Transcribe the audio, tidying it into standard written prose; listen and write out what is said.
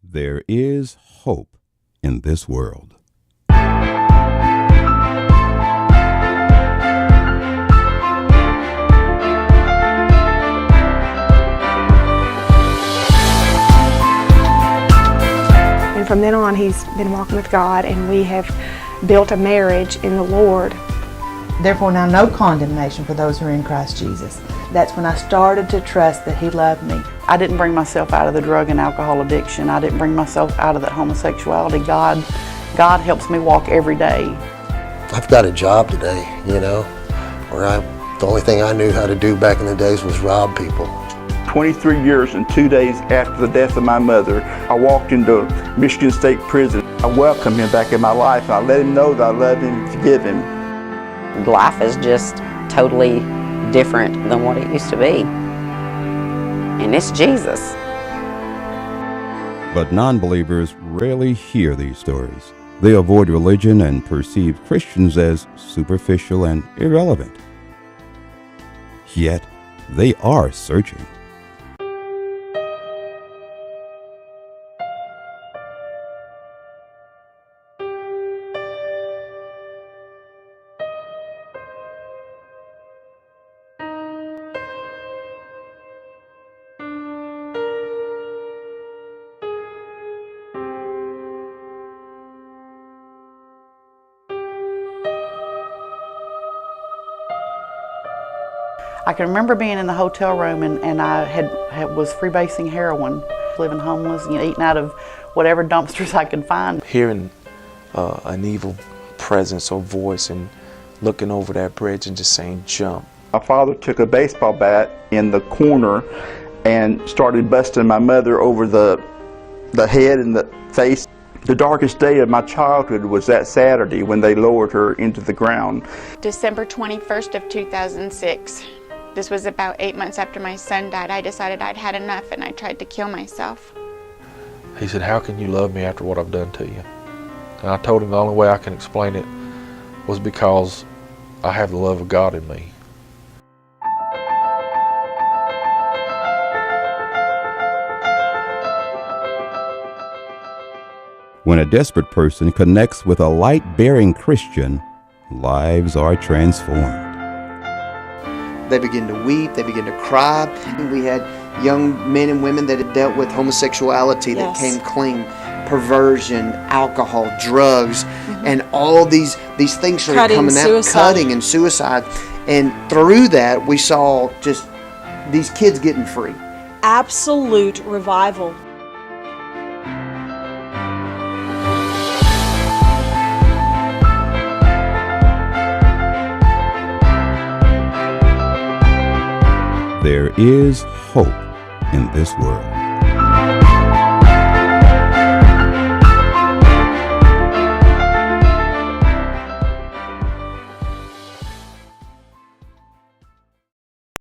There is hope in this world. And from then on, he's been walking with God, and we have built a marriage in the Lord. Therefore now no condemnation for those who are in Christ Jesus. That's when I started to trust that He loved me. I didn't bring myself out of the drug and alcohol addiction. I didn't bring myself out of that homosexuality. God helps me walk every day. I've got a job today, where the only thing I knew how to do back in the days was rob people. 23 years and 2 days after the death of my mother, I walked into Michigan State Prison. I welcomed him back in my life, and I let him know that I love him and forgive him. Life is just totally different than what it used to be. And it's Jesus. But non-believers rarely hear these stories. They avoid religion and perceive Christians as superficial and irrelevant. Yet, they are searching. I can remember being in the hotel room and I was freebasing heroin, living homeless, eating out of whatever dumpsters I could find. Hearing an evil presence or voice and looking over that bridge and just saying, jump. My father took a baseball bat in the corner and started busting my mother over the head and the face. The darkest day of my childhood was that Saturday when they lowered her into the ground. December 21st of 2006. This was about 8 months after my son died. I decided I'd had enough and I tried to kill myself. He said, how can you love me after what I've done to you? And I told him the only way I can explain it was because I have the love of God in me. When a desperate person connects with a light-bearing Christian, lives are transformed. They begin to weep, they begin to cry. We had young men and women that had dealt with homosexuality that came clean, perversion, alcohol, drugs, and all these things started coming out, cutting and suicide. And through that, we saw just these kids getting free. Absolute revival. There is hope in this world.